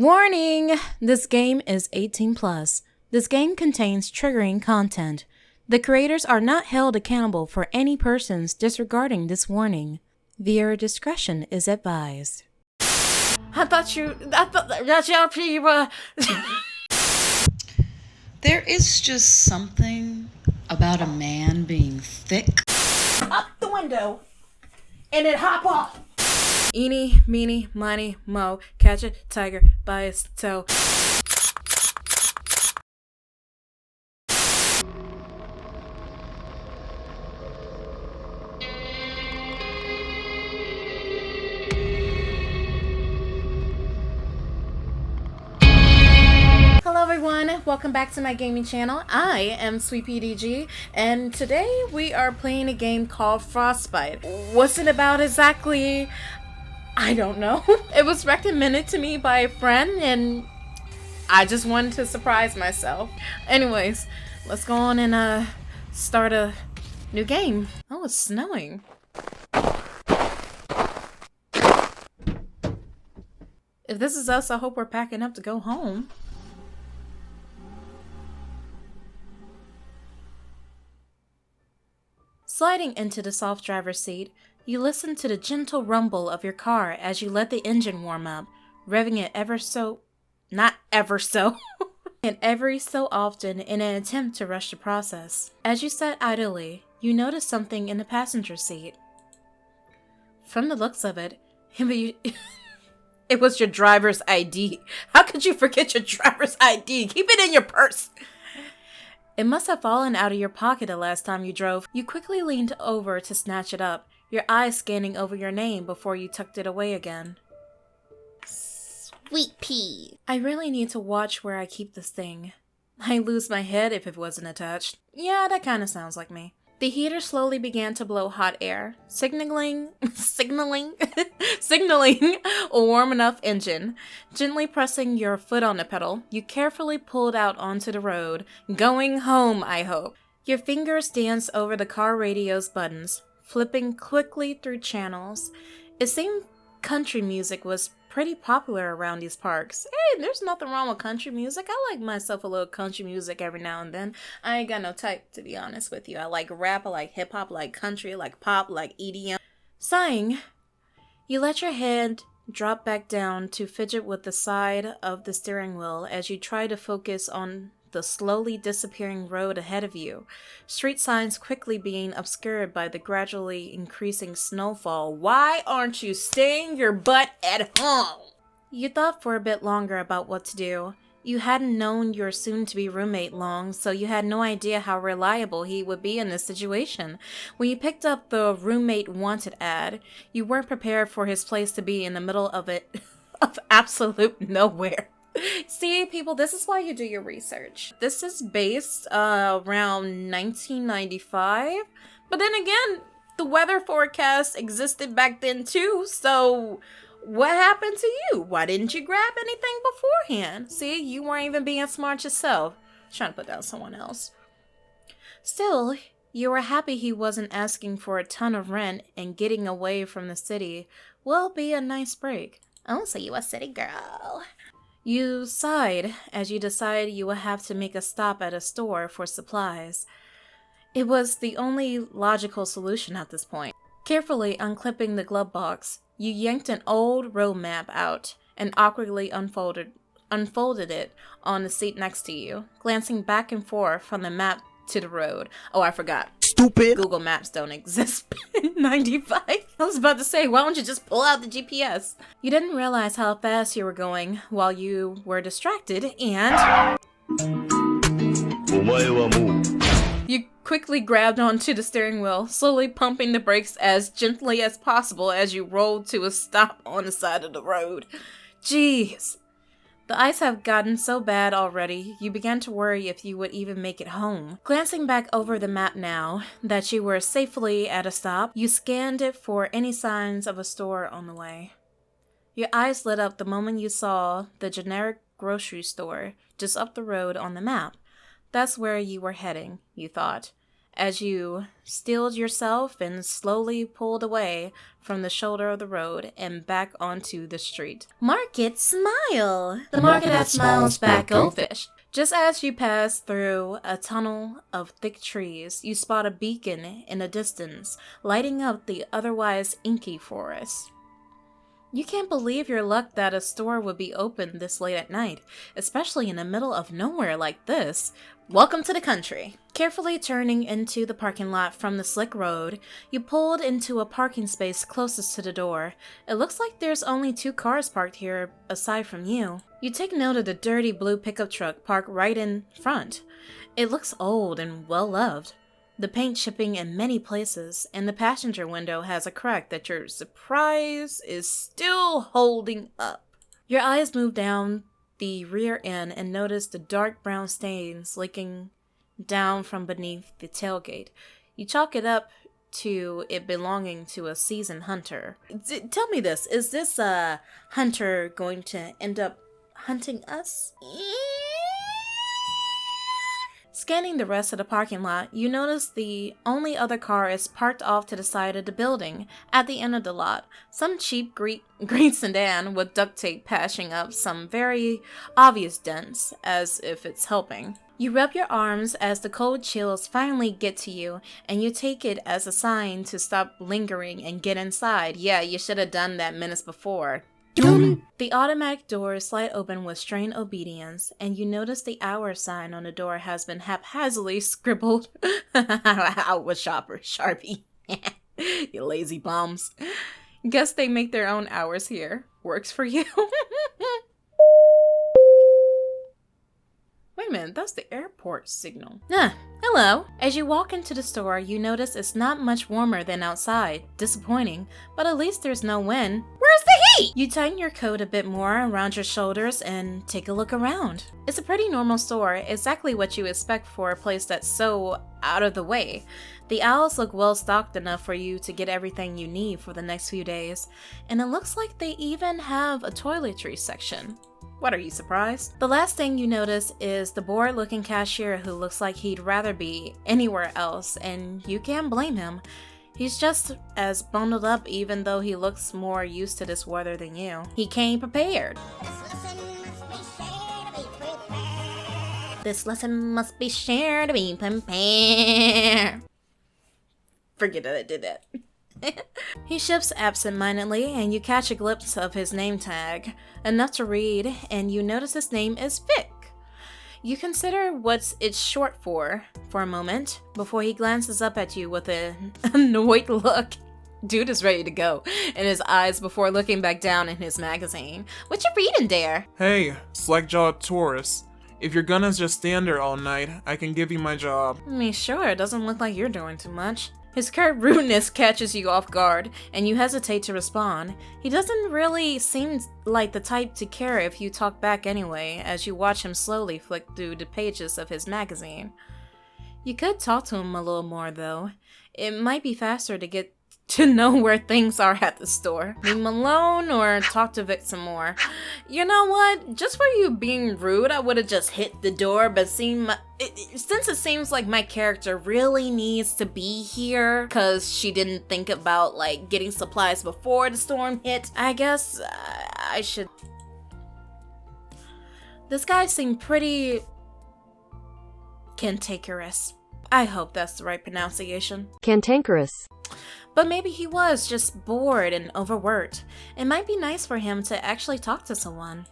Warning! This game is 18 plus. This game contains triggering content. The creators are not held accountable for any persons disregarding this warning. Viewer discretion is advised. I thought that's your people. There is just something about a man being thick. Up the window and it hop off. Eeny, meeny, miny, mo, catch a tiger by its toe. Hello everyone, welcome back to my gaming channel. I am SweetPeaDG, and today we are playing a game called Frostbite. What's it about exactly? I don't know. It was recommended to me by a friend and I just wanted to surprise myself. Anyways, let's go on and start a new game. Oh, it's snowing. If this is us, I hope we're packing up to go home. Sliding into the soft driver's seat, you listen to the gentle rumble of your car as you let the engine warm up, revving it not ever so, and every so often in an attempt to rush the process. As you sat idly, you notice something in the passenger seat. From the looks of it, it was your driver's ID. How could you forget your driver's ID? Keep it in your purse. It must have fallen out of your pocket the last time you drove. You quickly leaned over to snatch it up, your eyes scanning over your name before you tucked it away again. SweetPea. I really need to watch where I keep this thing. I'd lose my head if it wasn't attached. Yeah, that kind of sounds like me. The heater slowly began to blow hot air, signaling a warm enough engine. Gently pressing your foot on the pedal, you carefully pulled out onto the road, going home, I hope. Your fingers danced over the car radio's buttons, flipping quickly through channels. It seemed country music was pretty popular around these parks. Hey, there's nothing wrong with country music. I like myself a little country music every now and then. I ain't got no type, to be honest with you. I like rap, I like hip-hop, I like country, I like pop, I like EDM. Sighing, you let your head drop back down to fidget with the side of the steering wheel as you try to focus on the slowly disappearing road ahead of you, street signs quickly being obscured by the gradually increasing snowfall. Why aren't you staying your butt at home? You thought for a bit longer about what to do. You hadn't known your soon-to-be roommate long, so you had no idea how reliable he would be in this situation. When you picked up the roommate wanted ad, you weren't prepared for his place to be in the middle of absolute nowhere. See, people, this is why you do your research. This is based around 1995, but then again, the weather forecast existed back then too, so what happened to you? Why didn't you grab anything beforehand? See, you weren't even being smart yourself. Trying to put down someone else. Still, you were happy he wasn't asking for a ton of rent, and getting away from the city will be a nice break. Oh, so you a city girl. You sighed as you decided you would have to make a stop at a store for supplies. It was the only logical solution at this point. Carefully unclipping the glove box, you yanked an old road map out and awkwardly unfolded it on the seat next to you, glancing back and forth from the map to the road. Oh, I forgot. Stupid. Google Maps don't exist in 95. I was about to say, why don't you just pull out the GPS? You didn't realize how fast you were going while you were distracted, and you quickly grabbed onto the steering wheel, slowly pumping the brakes as gently as possible as you rolled to a stop on the side of the road. Jeez. The ice had gotten so bad already, you began to worry if you would even make it home. Glancing back over the map now that you were safely at a stop, you scanned it for any signs of a store on the way. Your eyes lit up the moment you saw the generic grocery store just up the road on the map. That's where you were heading, you thought, as you steeled yourself and slowly pulled away from the shoulder of the road and back onto the street. Market Smile! The market that smiles back goldfish. Just as you pass through a tunnel of thick trees, you spot a beacon in the distance, lighting up the otherwise inky forest. You can't believe your luck that a store would be open this late at night, especially in the middle of nowhere like this. Welcome to the country. Carefully turning into the parking lot from the slick road, you pulled into a parking space closest to the door. It looks like there's only 2 cars parked here aside from you. You take note of the dirty blue pickup truck parked right in front. It looks old and well-loved, the paint chipping in many places, and the passenger window has a crack that you're surprised is still holding up. Your eyes move down the rear end and notice the dark brown stains leaking down from beneath the tailgate. You chalk it up to it belonging to a seasoned hunter. Tell me this, is this hunter going to end up hunting us? Scanning the rest of the parking lot, you notice the only other car is parked off to the side of the building, at the end of the lot. Some cheap green sedan with duct tape patching up some very obvious dents, as if it's helping. You rub your arms as the cold chills finally get to you, and you take it as a sign to stop lingering and get inside. Yeah, you should have done that minutes before. The automatic doors slide open with strained obedience, and you notice the hour sign on the door has been haphazardly scribbled out with Sharpie. You lazy bums. Guess they make their own hours here. Works for you. Wait a minute, that's the airport signal. Hello. As you walk into the store, you notice it's not much warmer than outside. Disappointing, but at least there's no wind. Where's the heat? You tighten your coat a bit more around your shoulders and take a look around. It's a pretty normal store, exactly what you expect for a place that's so out of the way. The aisles look well stocked enough for you to get everything you need for the next few days, and it looks like they even have a toiletry section. What, are you surprised? The last thing you notice is the bored-looking cashier who looks like he'd rather be anywhere else, and you can't blame him. He's just as bundled up even though he looks more used to this weather than you. He came prepared. This lesson must be shared to be prepared. Forget that I did that. He shifts absent-mindedly, and you catch a glimpse of his name tag, enough to read, and you notice his name is Vic. You consider what it's short for a moment, before he glances up at you with an annoyed look. Dude is ready to go in his eyes before looking back down in his magazine. What you reading there? Hey, slack-jawed tourist. If you're gonna just stand there all night, I can give you my job. I mean, sure, it doesn't look like you're doing too much. His curt rudeness catches you off guard, and you hesitate to respond. He doesn't really seem like the type to care if you talk back anyway, as you watch him slowly flick through the pages of his magazine. You could talk to him a little more, though. It might be faster to get to know where things are at the store. Leave him alone or talk to Vic some more. You know what? Just for you being rude, I would have just hit the door, but since it seems like my character really needs to be here because she didn't think about like getting supplies before the storm hit, I guess I should. This guy seemed pretty cantankerous. I hope that's the right pronunciation. Cantankerous. But maybe he was just bored and overworked. It might be nice for him to actually talk to someone.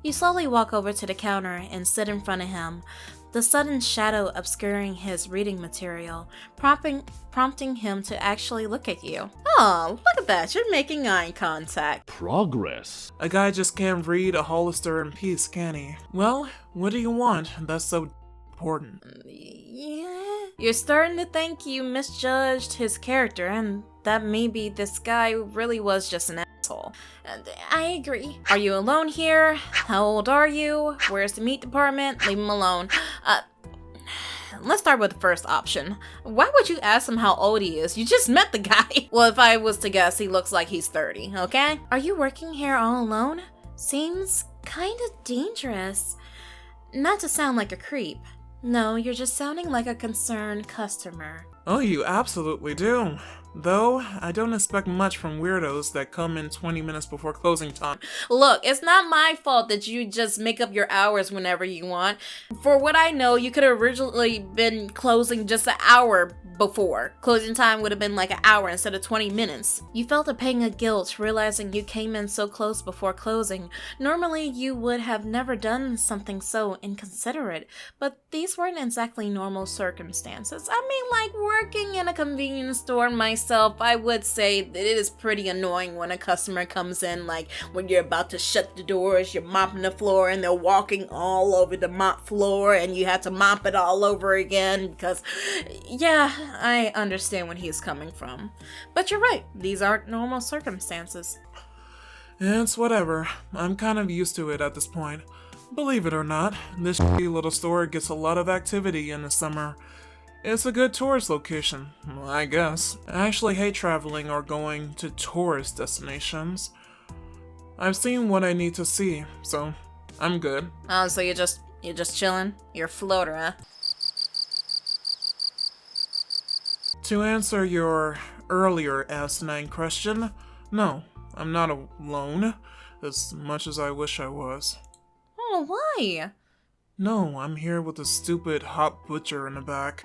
You slowly walk over to the counter and sit in front of him, the sudden shadow obscuring his reading material, prompting him to actually look at you. Oh, look at that, you're making eye contact. Progress. A guy just can't read a Hollister in peace, can he? Well, what do you want that's so important? Yeah. You're starting to think you misjudged his character and that maybe this guy really was just an asshole. And I agree. Are you alone here? How old are you? Where's the meat department? Leave him alone. Let's start with the first option. Why would you ask him how old he is? You just met the guy. Well, if I was to guess, he looks like he's 30, okay? Are you working here all alone? Seems kind of dangerous. Not to sound like a creep, No, you're just sounding like a concerned customer. Oh, you absolutely do. Though, I don't expect much from weirdos that come in 20 minutes before closing time. Look, it's not my fault that you just make up your hours whenever you want. For what I know, you could have originally been closing just an hour before. Closing time would have been like an hour instead of 20 minutes. You felt a pang of guilt realizing you came in so close before closing. Normally, you would have never done something so inconsiderate, but these weren't exactly normal circumstances. I mean, like working in a convenience store myself, I would say that it is pretty annoying when a customer comes in, like when you're about to shut the doors, you're mopping the floor and they're walking all over the mop floor and you have to mop it all over again because, yeah, I understand where he's coming from. But you're right, these aren't normal circumstances. It's whatever. I'm kind of used to it at this point. Believe it or not, this shitty little store gets a lot of activity in the summer. It's a good tourist location, I guess. I actually hate traveling or going to tourist destinations. I've seen what I need to see, so I'm good. Oh, so you're just chilling? You're a floater, huh? To answer your earlier asinine question, no, I'm not alone, as much as I wish I was. Oh, why? No, I'm here with a stupid hot butcher in the back.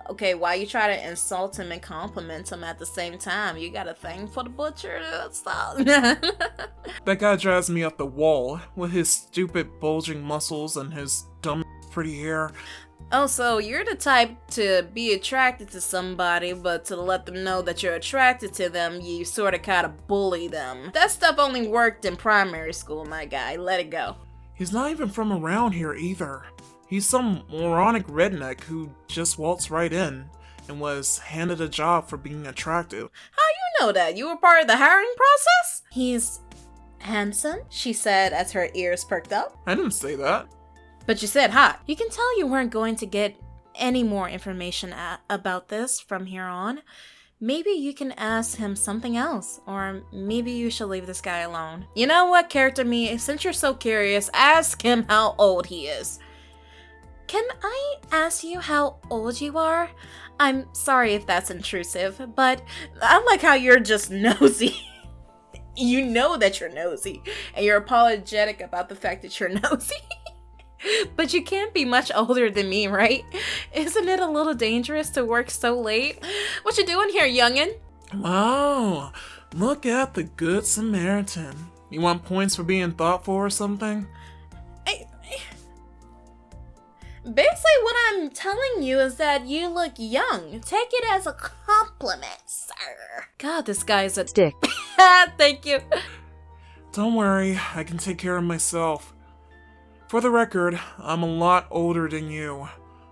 Okay, why you try to insult him and compliment him at the same time? You got a thing for the butcher? Stop. That guy drives me up the wall, with his stupid bulging muscles and his dumb pretty hair. Oh, so you're the type to be attracted to somebody, but to let them know that you're attracted to them, you sort of kind of bully them. That stuff only worked in primary school, my guy. Let it go. He's not even from around here either. He's some moronic redneck who just waltzed right in and was handed a job for being attractive. How you know that? You were part of the hiring process? He's handsome? She said as her ears perked up. I didn't say that. But you said hot. You can tell you weren't going to get any more information about this from here on. Maybe you can ask him something else, or maybe you should leave this guy alone. You know what, character me? Since you're so curious, ask him how old he is. Can I ask you how old you are? I'm sorry if that's intrusive, but I like how you're just nosy. You know that you're nosy, and you're apologetic about the fact that you're nosy. But you can't be much older than me, right? Isn't it a little dangerous to work so late? What you doing here, youngin'? Wow, look at the Good Samaritan. You want points for being thoughtful or something? Basically, what I'm telling you is that you look young. Take it as a compliment, sir. God, this guy's a dick. Thank you. Don't worry, I can take care of myself. For the record, I'm a lot older than you.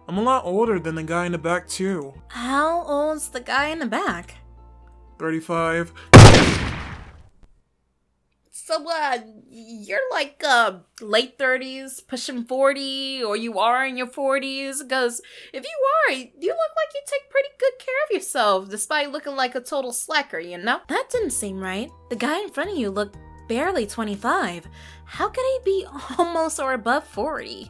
I'm a lot older than the guy in the back, too. How old's the guy in the back? 35. So, you're like, late 30s, pushing 40, or you are in your 40s? Because if you are, you look like you take pretty good care of yourself, despite looking like a total slacker, you know? That didn't seem right. The guy in front of you looked barely 25. How could he be almost or above 40?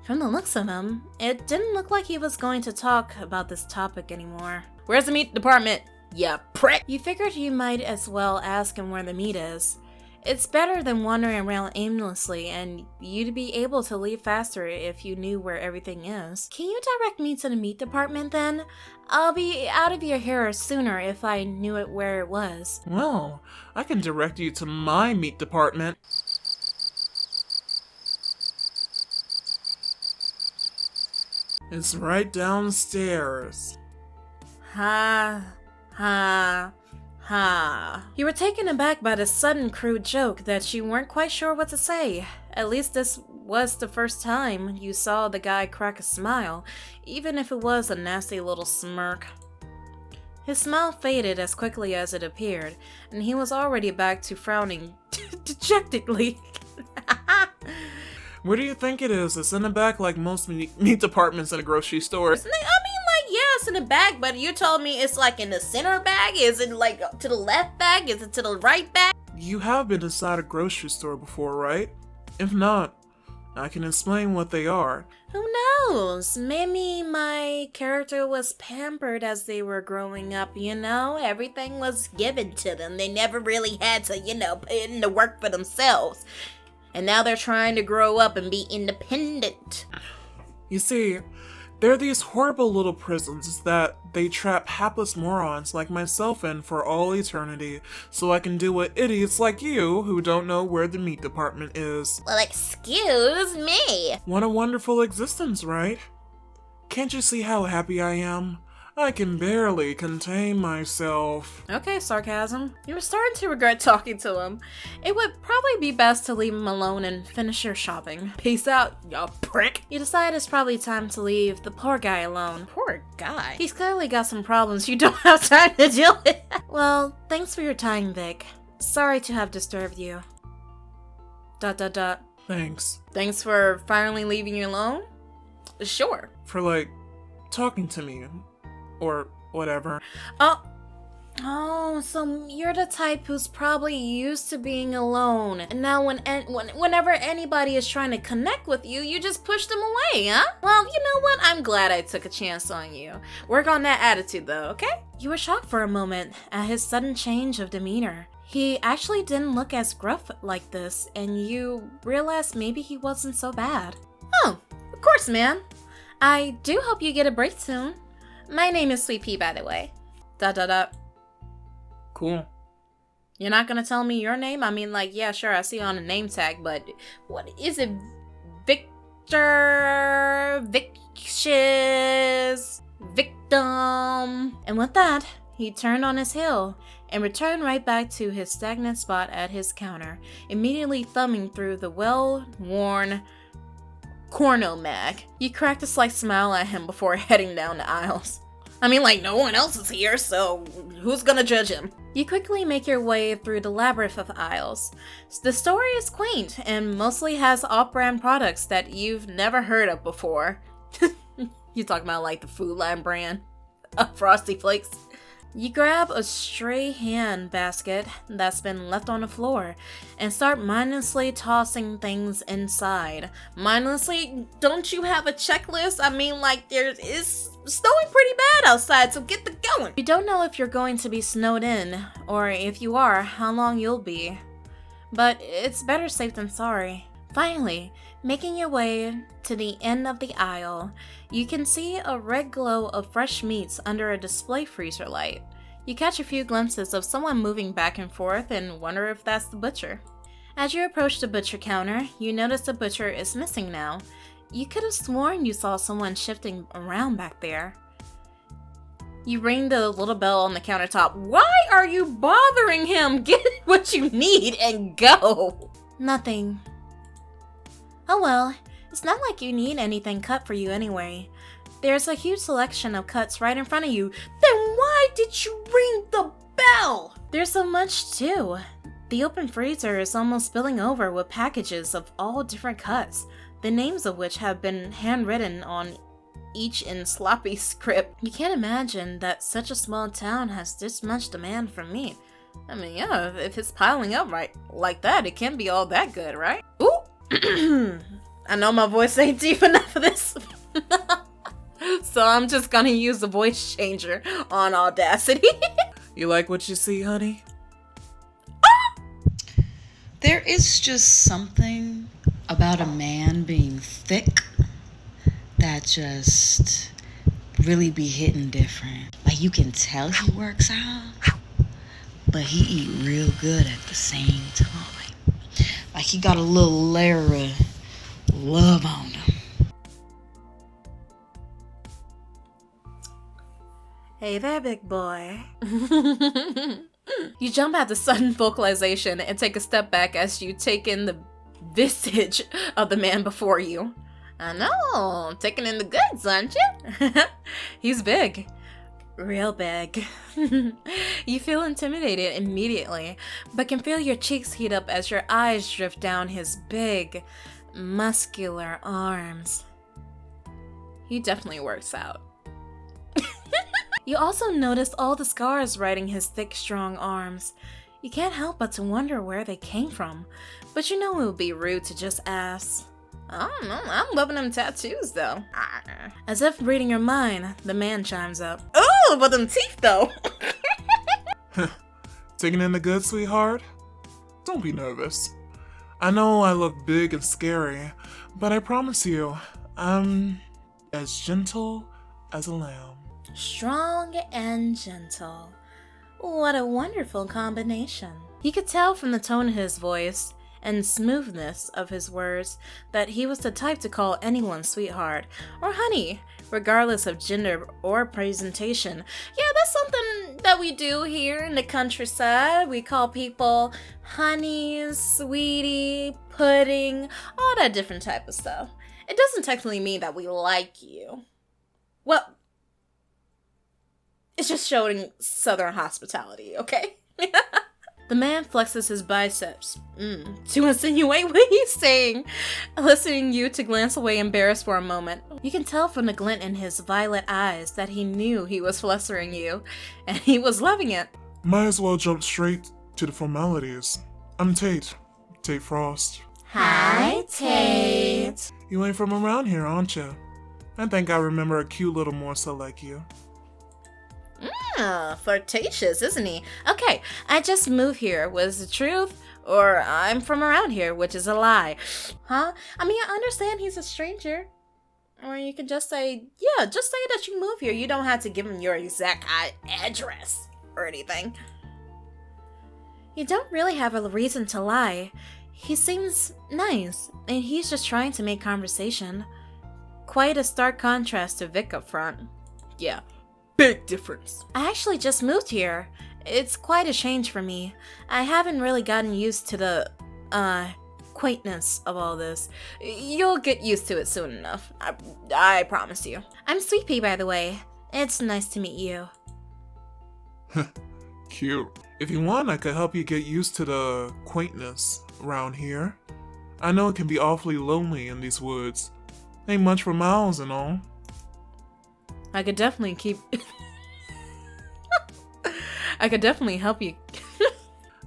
From the looks of him, it didn't look like he was going to talk about this topic anymore. Where's the meat department? Yeah, prick! You figured you might as well ask him where the meat is. It's better than wandering around aimlessly, and you'd be able to leave faster if you knew where everything is. Can you direct me to the meat department then? I'll be out of your hair sooner if I knew where it was. Well, I can direct you to my meat department. It's right downstairs. Ha, ha. You were taken aback by the sudden crude joke that you weren't quite sure what to say. At least this was the first time you saw the guy crack a smile, even if it was a nasty little smirk. His smile faded as quickly as it appeared, and he was already back to frowning dejectedly. Where do you think it is? It's in the back like most meat departments in a grocery store. It's in the back, but you told me it's like in the center bag. Is it like to the left bag? Is it to the right bag? You have been inside a grocery store before, right? If not, I can explain what they are. Who knows? Maybe my character was pampered as they were growing up, you know? Everything was given to them. They never really had to, put in the work for themselves. And now they're trying to grow up and be independent. You see, there are these horrible little prisons that they trap hapless morons like myself in for all eternity, so I can do what idiots like you who don't know where the meat department is. Well, excuse me. What a wonderful existence, right? Can't you see how happy I am? I can barely contain myself. Okay, sarcasm. You were starting to regret talking to him. It would probably be best to leave him alone and finish your shopping. Peace out, y'all prick. You decide it's probably time to leave the poor guy alone. Poor guy? He's clearly got some problems you don't have time to deal with. Well, thanks for your time, Vic. Sorry to have disturbed you. ... Thanks. Thanks for finally leaving you alone? Sure. For, talking to me. Or whatever. Oh, so you're the type who's probably used to being alone. And now whenever anybody is trying to connect with you, you just push them away, huh? Well, you know what? I'm glad I took a chance on you. Work on that attitude though, okay? You were shocked for a moment at his sudden change of demeanor. He actually didn't look as gruff like this, and you realized maybe he wasn't so bad. Oh, of course, man. I do hope you get a break soon. My name is SweetPea, by the way. ... Cool. You're not gonna tell me your name? I mean, yeah, sure, I see you on a name tag, but what is it? Victor? Vicious? Victim? And with that, he turned on his heel and returned right back to his stagnant spot at his counter, immediately thumbing through the well-worn Corno mag. You cracked a slight smile at him before heading down the aisles. I mean, no one else is here, so who's gonna judge him? You quickly make your way through the labyrinth of aisles. The store is quaint and mostly has off-brand products that you've never heard of before. You talking about the Food Line brand? Frosty Flakes? You grab a stray hand basket that's been left on the floor and start mindlessly tossing things inside. Mindlessly? Don't you have a checklist? I mean, it's snowing pretty bad outside, so get the going. You don't know if you're going to be snowed in, or if you are, how long you'll be. But it's better safe than sorry. Finally, making your way to the end of the aisle, you can see a red glow of fresh meats under a display freezer light. You catch a few glimpses of someone moving back and forth and wonder if that's the butcher. As you approach the butcher counter, you notice the butcher is missing now. You could have sworn you saw someone shifting around back there. You ring the little bell on the countertop. Why are you bothering him? Get what you need and go. Nothing. Oh well, it's not like you need anything cut for you anyway. There's a huge selection of cuts right in front of you. Then why did you ring the bell? There's so much too. The open freezer is almost spilling over with packages of all different cuts, the names of which have been handwritten on each in sloppy script. You can't imagine that such a small town has this much demand for meat. I mean, yeah, if it's piling up right like that, it can't be all that good, right? Ooh! I know my voice ain't deep enough for this. So I'm just gonna use the voice changer on Audacity. You like what you see, honey? There is just something about a man being thick that just really be hitting different. You can tell he works out, but he eat real good at the same time. He got a little layer of love on him. Hey there, big boy. You jump at the sudden vocalization and take a step back as you take in the visage of the man before you. I know, taking in the goods, aren't you? He's big. Real big. You feel intimidated immediately, but can feel your cheeks heat up as your eyes drift down his big, muscular arms. He definitely works out. You also notice all the scars riding his thick, strong arms. You can't help but to wonder where they came from, but you know it would be rude to just ask. I don't know, I'm loving them tattoos though. As if reading your mind, the man chimes up. Oh, but them teeth though. Taking in the good, sweetheart? Don't be nervous. I know I look big and scary, but I promise you, I'm as gentle as a lamb. Strong and gentle. What a wonderful combination. You could tell from the tone of his voice and smoothness of his words that he was the type to call anyone sweetheart or honey, regardless of gender or presentation. Yeah, that's something that we do here in the countryside. We call people honey, sweetie, pudding, all that different type of stuff. It doesn't technically mean that we like you. Well, it's just showing southern hospitality, okay? The man flexes his biceps to insinuate what he's saying, eliciting you to glance away embarrassed for a moment. You can tell from the glint in his violet eyes that he knew he was flustering you, and he was loving it. Might as well jump straight to the formalities. I'm Tate Frost. Hi, Tate. You ain't from around here, aren't you? I think I remember a cute little morsel like you. Flirtatious, isn't he? Okay, I just moved here. Was the truth? Or I'm from around here, which is a lie. Huh? I mean, I understand he's a stranger. Or you can just say, yeah, just say that you moved here. You don't have to give him your exact address or anything. You don't really have a reason to lie. He seems nice, and he's just trying to make conversation. Quite a stark contrast to Vic up front. Yeah. Big difference. I actually just moved here. It's quite a change for me. I haven't really gotten used to the, quaintness of all this. You'll get used to it soon enough. I promise you. I'm Sweet Pea, by the way. It's nice to meet you. Cute. If you want, I could help you get used to the quaintness around here. I know it can be awfully lonely in these woods. Ain't much for miles and all. I could definitely I could definitely help you.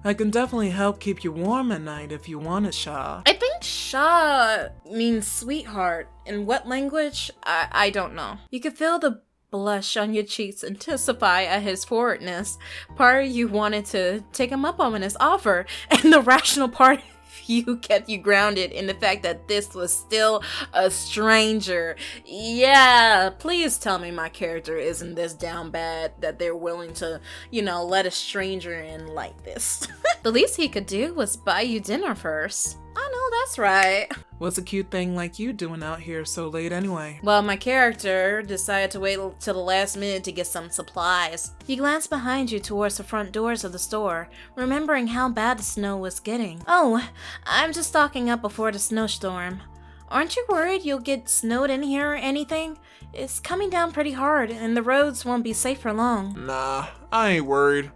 I can definitely help keep you warm at night if you want it, Shaw. I think Shaw means sweetheart. In what language? I don't know. You could feel the blush on your cheeks intensify at his forwardness. Part of you wanted to take him up on his offer, and the rational part you kept you grounded in the fact that this was still a stranger. Yeah, please tell me my character isn't this down bad that they're willing to, let a stranger in like this. The least he could do was buy you dinner first. I know, that's right. What's a cute thing like you doing out here so late anyway? Well, my character decided to wait till the last minute to get some supplies. You glance behind you towards the front doors of the store, remembering how bad the snow was getting. Oh, I'm just stocking up before the snowstorm. Aren't you worried you'll get snowed in here or anything? It's coming down pretty hard, and the roads won't be safe for long. Nah, I ain't worried.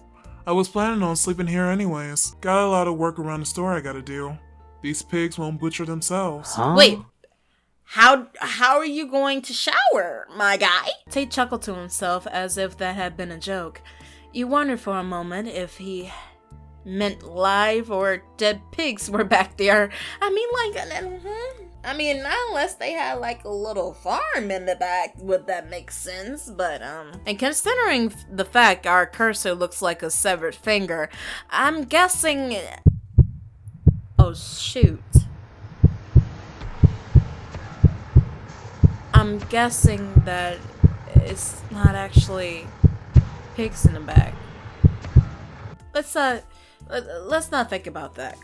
I was planning on sleeping here anyways. Got a lot of work around the store I gotta do. These pigs won't butcher themselves. Huh? Wait, how are you going to shower, my guy? Tate chuckled to himself as if that had been a joke. You wondered for a moment if he meant live or dead pigs were back there. Not unless they had like a little farm in the back, would that make sense? But, and considering the fact our cursor looks like a severed finger, I'm guessing... Oh, shoot. I'm guessing that it's not actually pigs in the back. Let's not think about that.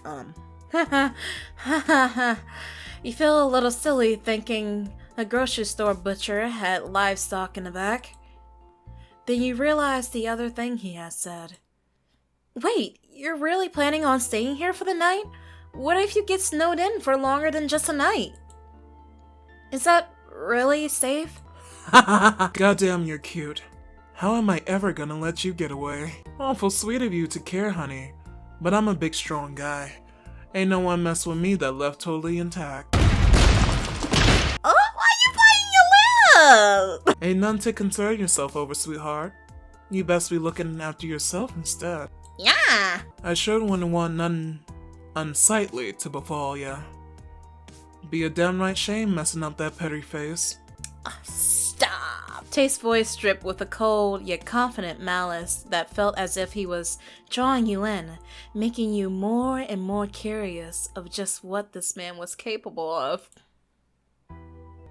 You feel a little silly thinking a grocery store butcher had livestock in the back. Then you realize the other thing he has said. Wait, you're really planning on staying here for the night? What if you get snowed in for longer than just a night? Is that really safe? Goddamn, you're cute. How am I ever gonna let you get away? Awful sweet of you to care, honey. But I'm a big, strong guy. Ain't no one mess with me that left totally intact. Oh, why you biting your lip? Ain't none to concern yourself over, sweetheart. You best be looking after yourself instead. Yeah. I sure wouldn't want none unsightly to befall ya. Be a downright shame messing up that petty face. Stop! Tate's voice dripped with a cold yet confident malice that felt as if he was drawing you in, making you more and more curious of just what this man was capable of.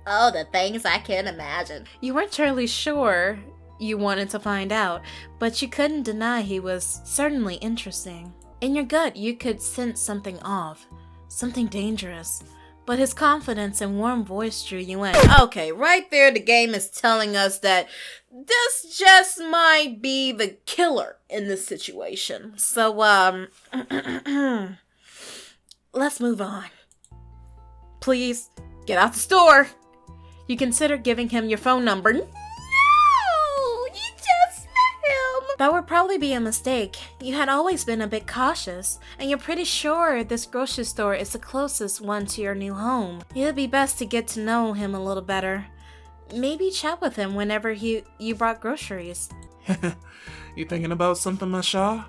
Oh, the things I can imagine. You weren't truly sure you wanted to find out, but you couldn't deny he was certainly interesting. In your gut, you could sense something off, something dangerous. But his confidence and warm voice drew you in. Okay, right there the game is telling us that this just might be the killer in this situation. So, let's move on. Please, get out the store. You consider giving him your phone number. No! You just met him! That would probably be a mistake. You had always been a bit cautious, and you're pretty sure this grocery store is the closest one to your new home. It'd be best to get to know him a little better. Maybe chat with him whenever you brought groceries. You thinking about something, Masha?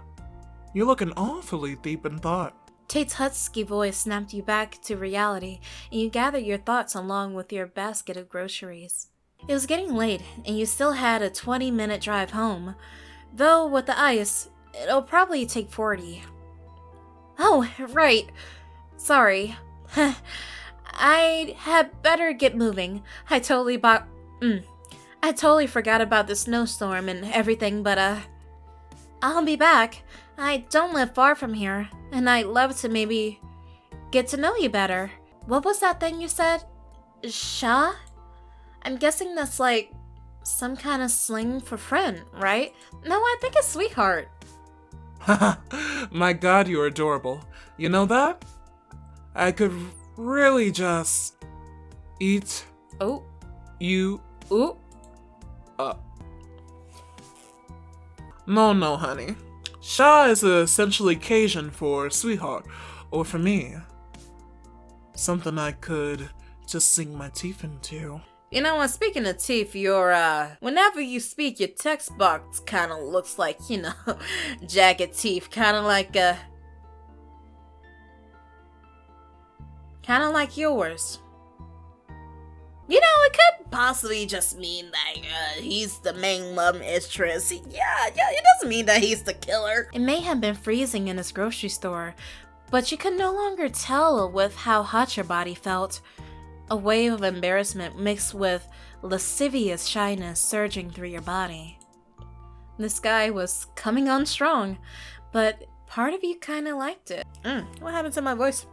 You're looking awfully deep in thought. Tate's husky voice snapped you back to reality, and you gathered your thoughts along with your basket of groceries. It was getting late, and you still had a 20-minute drive home. Though with the ice, it'll probably take 40. Oh, right. Sorry. I had better get moving. I totally forgot about the snowstorm and everything, but I'll be back. I don't live far from here, and I'd love to maybe get to know you better. What was that thing you said? Sha? I'm guessing that's like some kind of slang for friend, right? No, I think it's sweetheart. My god, you're adorable. You know that? I could really just eat you up. No, honey. Sha is essentially Cajun for sweetheart, or for me, something I could just sink my teeth into. You know what, speaking of teeth, whenever you speak, your text box kind of looks like, jagged teeth, kind of like yours. It could possibly just mean that he's the main love interest. Yeah, it doesn't mean that he's the killer. It may have been freezing in his grocery store, but you could no longer tell with how hot your body felt. A wave of embarrassment mixed with lascivious shyness surging through your body. This guy was coming on strong, but part of you kind of liked it. What happened to my voice?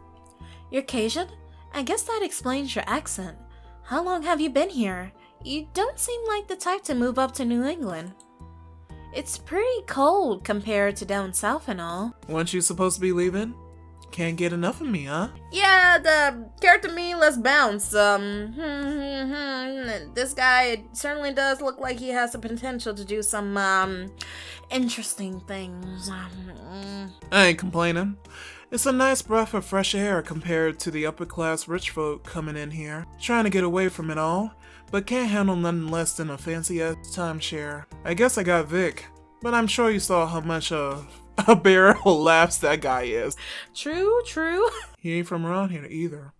You're Cajun? I guess that explains your accent. How long have you been here? You don't seem like the type to move up to New England. It's pretty cold compared to down south and all. Weren't you supposed to be leaving? Can't get enough of me, huh? Yeah, the character me, let's bounce. This guy certainly does look like he has the potential to do some, interesting things. I ain't complaining. It's a nice breath of fresh air compared to the upper-class rich folk coming in here, trying to get away from it all, but can't handle nothing less than a fancy-ass timeshare. I guess I got Vic, but I'm sure you saw how much of a barrel of laughs that guy is. True. He ain't from around here either.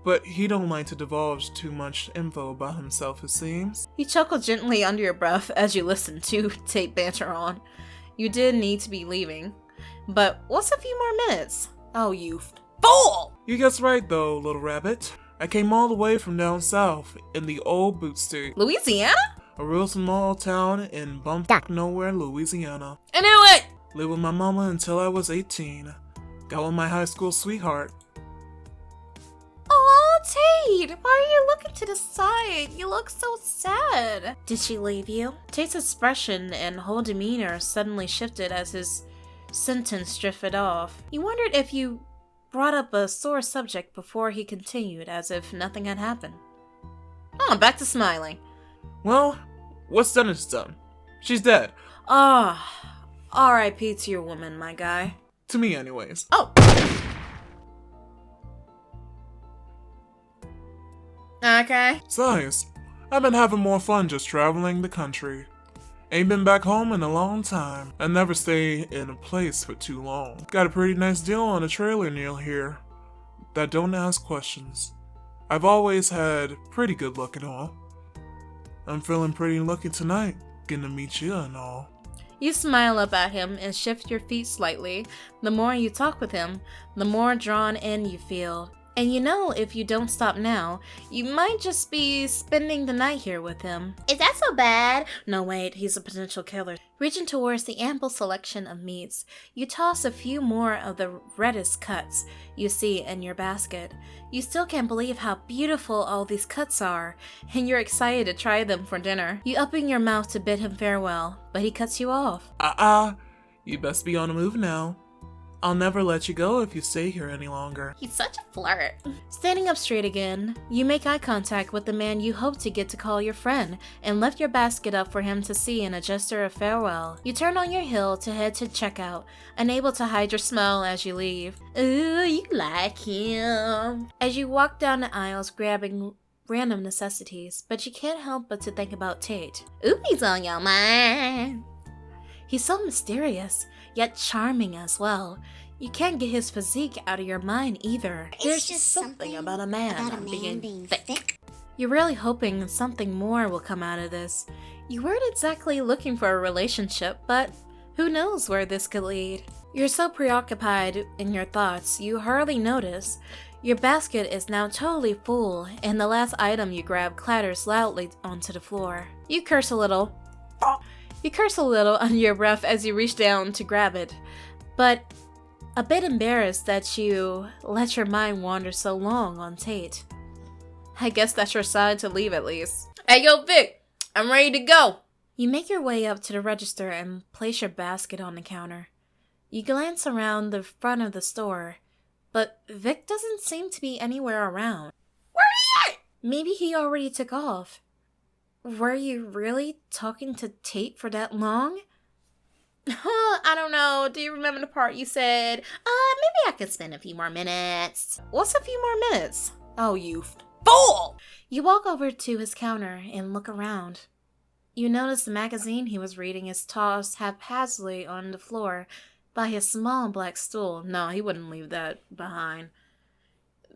But he don't like to divulge too much info about himself, it seems. You chuckle gently under your breath as you listen to Tate banter on. You did need to be leaving. But what's a few more minutes? Oh, you fool! You guess right though, little rabbit. I came all the way from down south in the old boot state. Louisiana? A real small town in bumfuck nowhere, Louisiana. I knew it! Lived with my mama until I was 18. Got with my high school sweetheart. Oh, Tate! Why are you looking to the side? You look so sad. Did she leave you? Tate's expression and whole demeanor suddenly shifted as his sentence drifted off. He wondered if you brought up a sore subject before he continued, as if nothing had happened. Oh, I'm back to smiling. Well, what's done is done. She's dead. R.I.P. to your woman, my guy. To me, anyways. Oh! Okay. Size, I've been having more fun just traveling the country. Ain't been back home in a long time. I never stay in a place for too long. Got a pretty nice deal on a trailer near here that don't ask questions. I've always had pretty good luck and all. I'm feeling pretty lucky tonight, getting to meet you and all. You smile up at him and shift your feet slightly. The more you talk with him, the more drawn in you feel. And you know if you don't stop now, you might just be spending the night here with him. Is that so bad? No, wait, he's a potential killer. Reaching towards the ample selection of meats, you toss a few more of the reddest cuts you see in your basket. You still can't believe how beautiful all these cuts are, and you're excited to try them for dinner. You open your mouth to bid him farewell, but he cuts you off. You best be on the move now. I'll never let you go if you stay here any longer. He's such a flirt. Standing up straight again, you make eye contact with the man you hope to get to call your friend and lift your basket up for him to see in a gesture of farewell. You turn on your heel to head to checkout, unable to hide your smile as you leave. Ooh, you like him. As you walk down the aisles grabbing random necessities, but you can't help but to think about Tate. Ooh, he's on your mind. He's so mysterious, yet charming as well. You can't get his physique out of your mind either. There's just something about a man being thick. You're really hoping something more will come out of this. You weren't exactly looking for a relationship, but who knows where this could lead. You're so preoccupied in your thoughts, you hardly notice. Your basket is now totally full, and the last item you grab clatters loudly onto the floor. You curse a little. You curse a little under your breath as you reach down to grab it, but a bit embarrassed that you let your mind wander so long on Tate. I guess that's your sign to leave at least. Hey yo Vic, I'm ready to go. You make your way up to the register and place your basket on the counter. You glance around the front of the store, but Vic doesn't seem to be anywhere around. Where he at? Maybe he already took off. Were you really talking to Tate for that long? I don't know. Do you remember the part you said, maybe I could spend a few more minutes? What's a few more minutes? Oh, you fool! You walk over to his counter and look around. You notice the magazine he was reading is tossed haphazardly on the floor by his small black stool. No, he wouldn't leave that behind.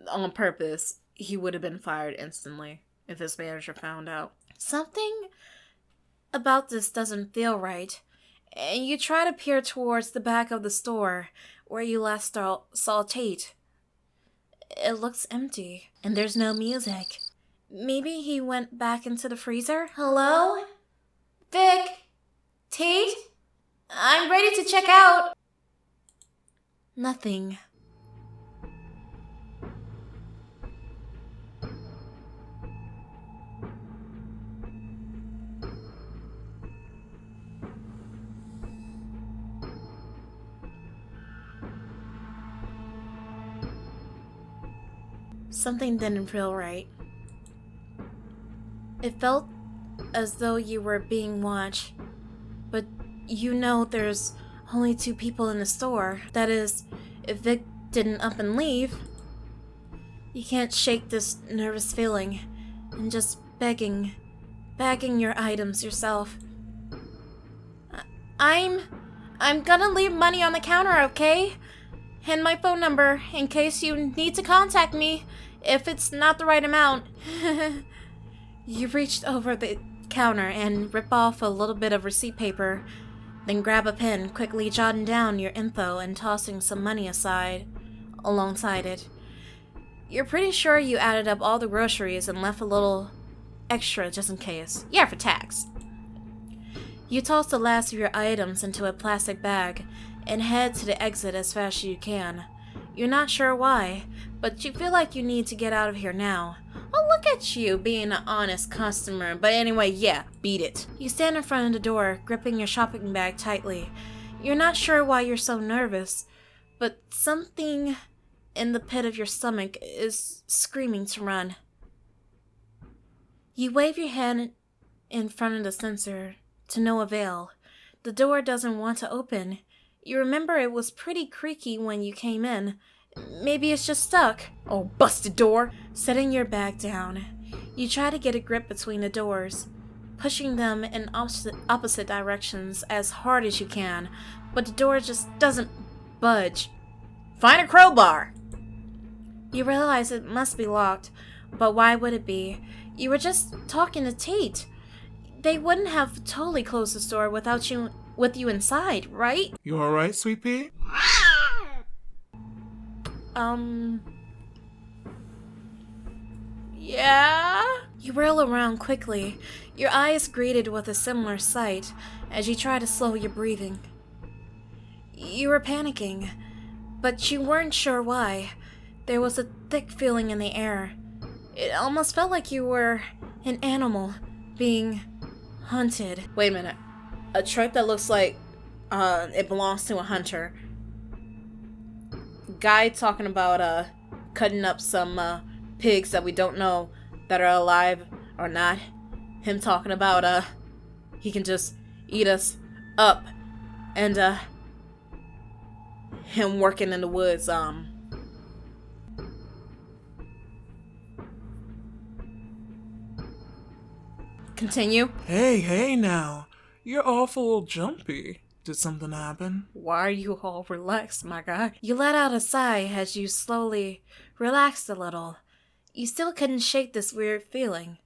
On purpose, he would have been fired instantly if his manager found out. Something about this doesn't feel right, and you try to peer towards the back of the store where you last saw Tate. It looks empty, and there's no music. Maybe he went back into the freezer? Hello? Vic? Tate? I'm ready to check out. Nothing. Something didn't feel right. It felt as though you were being watched, but you know there's only 2 people in the store. That is, if Vic didn't up and leave. You can't shake this nervous feeling and just bagging your items yourself. I'm gonna leave money on the counter, okay? And my phone number in case you need to contact me if it's not the right amount. You reached over the counter and rip off a little bit of receipt paper, then grab a pen, quickly jotting down your info and tossing some money alongside it. You're pretty sure you added up all the groceries and left a little extra just in case. Yeah, for tax. You toss the last of your items into a plastic bag and head to the exit as fast as you can. You're not sure why, but you feel like you need to get out of here now. Oh, look at you being an honest customer. But anyway, yeah, beat it. You stand in front of the door, gripping your shopping bag tightly. You're not sure why you're so nervous, but something in the pit of your stomach is screaming to run. You wave your hand in front of the sensor to no avail. The door doesn't want to open. You remember it was pretty creaky when you came in. Maybe it's just stuck. Oh, busted door! Setting your bag down, you try to get a grip between the doors, pushing them in opposite directions as hard as you can, but the door just doesn't budge. Find a crowbar! You realize it must be locked. But why would it be? You were just talking to Tate. They wouldn't have totally closed the store with you inside, right? You alright, Sweet Pea? Yeah? You whirl around quickly, your eyes greeted with a similar sight as you try to slow your breathing. You were panicking, but you weren't sure why. There was a thick feeling in the air. It almost felt like you were an animal being hunted. Wait a minute. A truck that looks like it belongs to a hunter. Guy talking about cutting up some pigs that we don't know that are alive or not. Him talking about he can just eat us up. And him working in the woods. Continue. Hey now. You're awful jumpy. Did something happen? Why are you all relaxed, my guy? You let out a sigh as you slowly relaxed a little. You still couldn't shake this weird feeling.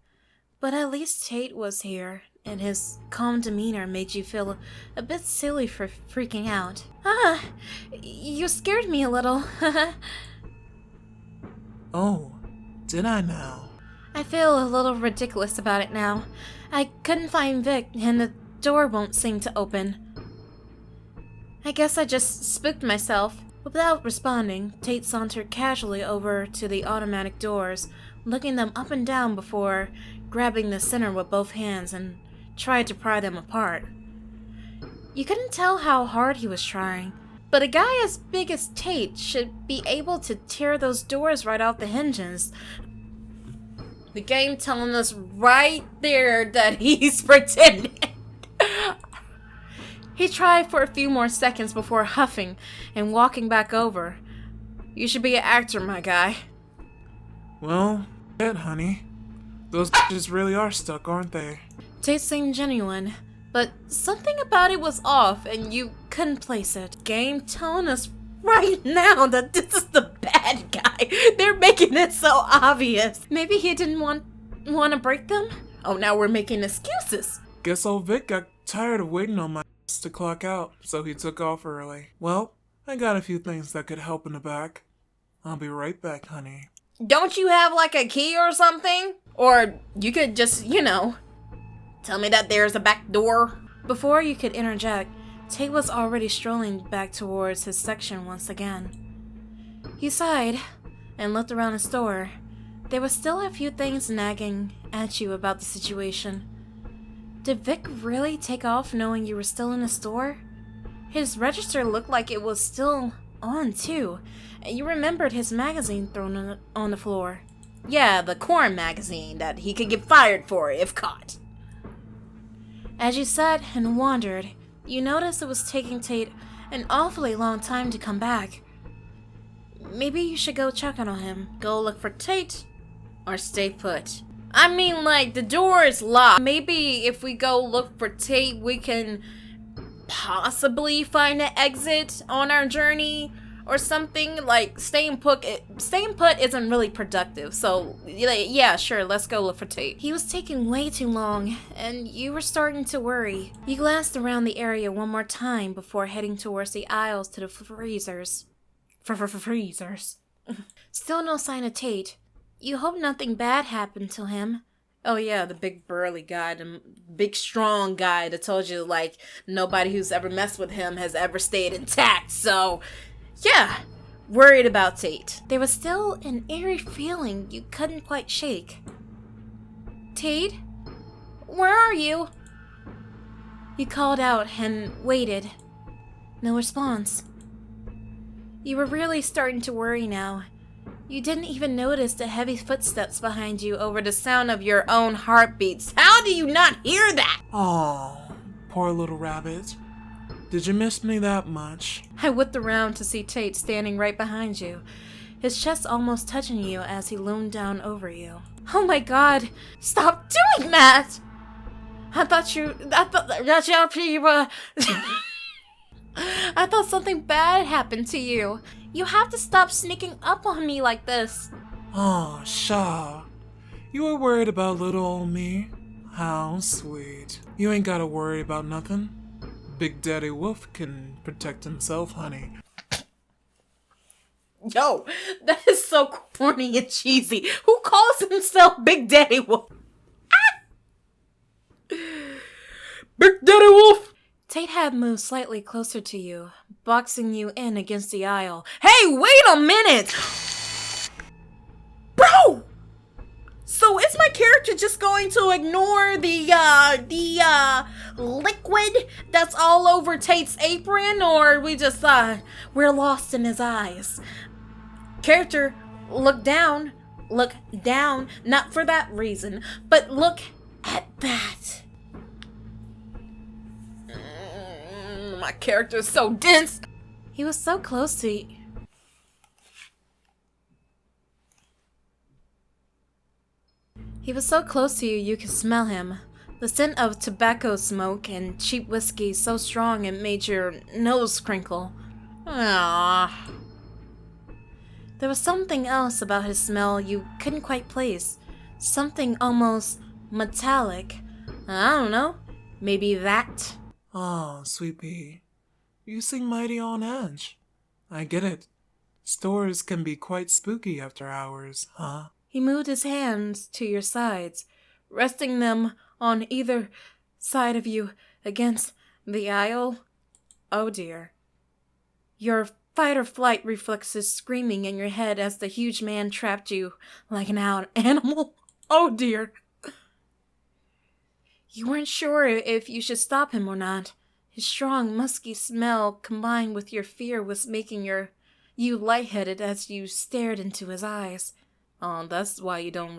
But at least Tate was here, and his calm demeanor made you feel a bit silly for freaking out. You scared me a little. Oh, did I now? I feel a little ridiculous about it now. I couldn't find Vic, and the door won't seem to open. I guess I just spooked myself. Without responding, Tate sauntered casually over to the automatic doors, looking them up and down before grabbing the center with both hands and tried to pry them apart. You couldn't tell how hard he was trying, but a guy as big as Tate should be able to tear those doors right off the hinges. The game telling us right there that he's pretending. He tried for a few more seconds before huffing and walking back over. You should be an actor, my guy. Well, shit, honey. Those bitches really are stuck, aren't they? Tate seemed genuine, but something about it was off and you couldn't place it. Game telling us right now that this is the bad guy. They're making it so obvious. Maybe he didn't want to break them? Oh, now we're making excuses. Guess old Vic got tired of waiting on my ass to clock out, so he took off early. Well, I got a few things that could help in the back. I'll be right back, honey. Don't you have like a key or something? Or you could just, tell me that there's a back door. Before you could interject, Tate was already strolling back towards his section once again. He sighed and looked around the store. There were still a few things nagging at you about the situation. Did Vic really take off knowing you were still in the store? His register looked like it was still on too, and you remembered his magazine thrown on the floor. Yeah, the corn magazine that he could get fired for if caught. As you sat and wandered, you noticed it was taking Tate an awfully long time to come back. Maybe you should go check on him. Go look for Tate, or stay put. I mean, like, the door is locked. Maybe if we go look for Tate, we can possibly find an exit on our journey or something. Like, staying put isn't really productive. So, yeah, sure, let's go look for Tate. He was taking way too long, and you were starting to worry. You glanced around the area one more time before heading towards the aisles to the freezers. Freezers. Still no sign of Tate. You hope nothing bad happened to him. Oh yeah, the big burly guy, the big strong guy that told you, like, nobody who's ever messed with him has ever stayed intact, so, yeah, worried about Tate. There was still an eerie feeling you couldn't quite shake. Tate? Where are you? You called out and waited. No response. You were really starting to worry now. You didn't even notice the heavy footsteps behind you over the sound of your own heartbeats. How do you not hear that? Oh, poor little rabbit. Did you miss me that much? I whipped around to see Tate standing right behind you, his chest almost touching you as he loomed down over you. Oh my god, stop doing that! I thought I thought something bad happened to you. You have to stop sneaking up on me like this. Oh, Shaw. You were worried about little old me? How sweet. You ain't gotta worry about nothing. Big Daddy Wolf can protect himself, honey. Yo, that is so corny and cheesy. Who calls himself Big Daddy Wolf? Big Daddy Wolf! Tate had moved slightly closer to you, boxing you in against the aisle. Hey, wait a minute! Bro! So is my character just going to ignore the liquid that's all over Tate's apron, or we're lost in his eyes? Character, look down, not for that reason, but look at that. My character is so dense. He was so close to you. He was so close to you, you could smell him. The scent of tobacco smoke and cheap whiskey so strong it made your nose crinkle. Ah. There was something else about his smell you couldn't quite place. Something almost metallic. I don't know. Maybe that. Oh, Sweet Pea. You seem mighty on edge. I get it. Stores can be quite spooky after hours, huh? He moved his hands to your sides, resting them on either side of you against the aisle. Oh dear. Your fight or flight reflexes screaming in your head as the huge man trapped you like an animal. Oh dear. You weren't sure if you should stop him or not. His strong, musky smell combined with your fear was making you lightheaded as you stared into his eyes. Oh, that's why you don't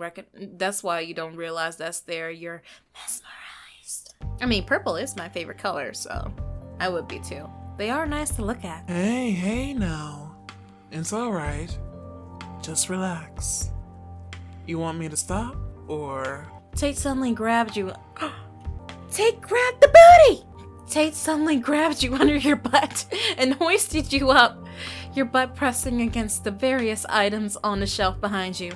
realize that's there. You're mesmerized. I mean, purple is my favorite color, so I would be too. They are nice to look at. Hey now. It's alright. Just relax. You want me to stop, or? Tate suddenly grabbed you. Tate grabbed the booty! Tate suddenly grabbed you under your butt and hoisted you up, your butt pressing against the various items on the shelf behind you,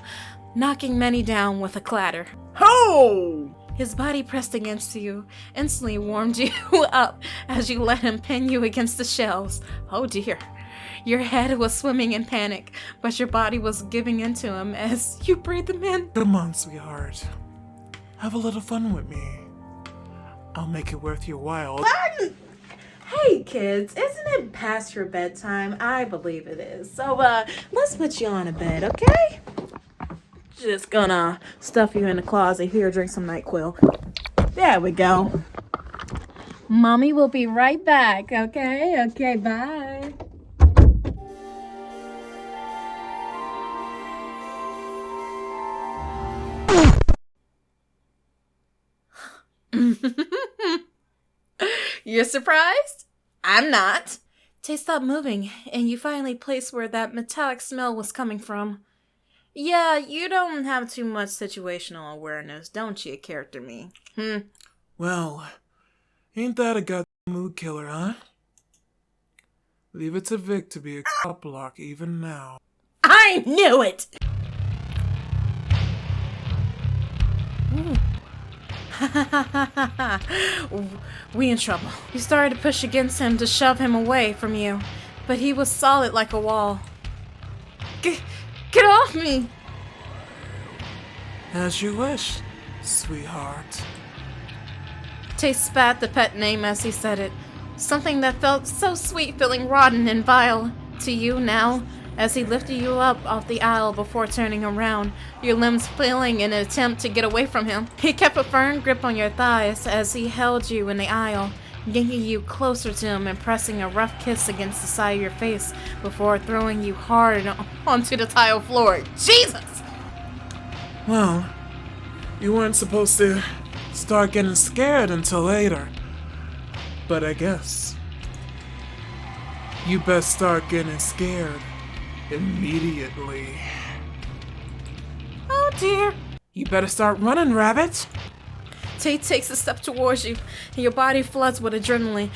knocking many down with a clatter. Ho! His body pressed against you, instantly warmed you up as you let him pin you against the shelves. Oh dear. Your head was swimming in panic, but your body was giving in to him as you breathed him in. Come on, sweetheart. Have a little fun with me. I'll make it worth your while. Hey kids, isn't it past your bedtime? I believe it is. So let's put you on a bed, okay? Just gonna stuff you in the closet here, drink some NyQuil. There we go. Mommy will be right back, okay? Okay, bye. You're surprised? I'm not. Tay stopped moving, and you finally placed where that metallic smell was coming from. Yeah, you don't have too much situational awareness, don't you, character me? Well, ain't that a goddamn mood killer, huh? Leave it to Vic to be a cop block even now. I knew it! We in trouble. You started to push against him to shove him away from you, but he was solid like a wall. Get off me! As you wish, sweetheart. Tay spat the pet name as he said it, something that felt so sweet feeling rotten and vile to you now, as he lifted you up off the aisle before turning around, your limbs flailing in an attempt to get away from him. He kept a firm grip on your thighs as he held you in the aisle, yanking you closer to him and pressing a rough kiss against the side of your face before throwing you hard onto the tile floor. Jesus! Well, you weren't supposed to start getting scared until later. But I guess you best start getting scared immediately. Oh dear. You better start running, rabbit. Tate takes a step towards you, and your body floods with adrenaline,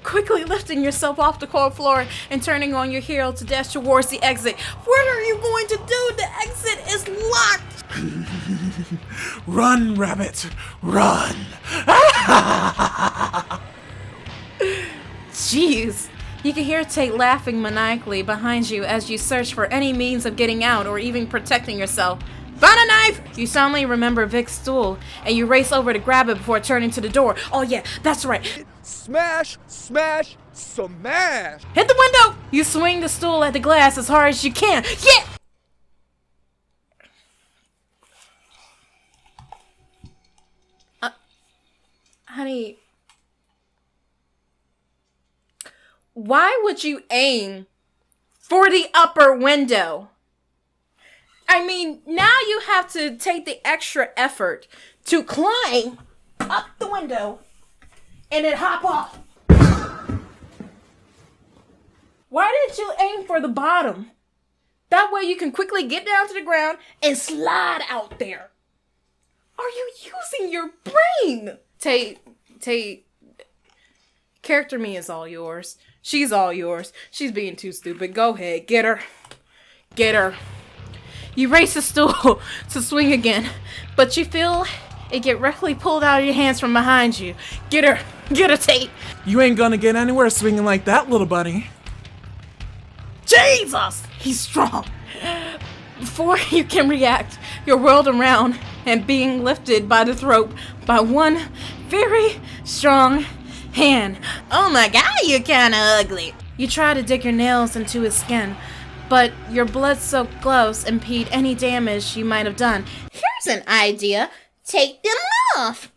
quickly lifting yourself off the cold floor and turning on your heel to dash towards the exit. What are you going to do? The exit is locked! Run, rabbit, run! Jeez. You can hear Tate laughing maniacally behind you as you search for any means of getting out or even protecting yourself. Found a knife! You suddenly remember Vic's stool, and you race over to grab it before turning to the door. Oh yeah, that's right. Smash, smash, smash! Hit the window! You swing the stool at the glass as hard as you can. Yeah! Honey, why would you aim for the upper window? I mean, now you have to take the extra effort to climb up the window and then hop off. Why did you aim for the bottom? That way you can quickly get down to the ground and slide out there. Are you using your brain? Tate, character me is all yours. She's all yours. She's being too stupid. Go ahead, get her. Get her. You race the stool to swing again, but you feel it get roughly pulled out of your hands from behind you. Get her. Get her, Tate. You ain't gonna get anywhere swinging like that, little bunny. Jesus! He's strong. Before you can react, you're whirled around and being lifted by the throat by one very strong hand. Oh my god, you're kinda ugly. You try to dig your nails into his skin, but your blood-soaked gloves impede any damage you might have done. Here's an idea. Take them off.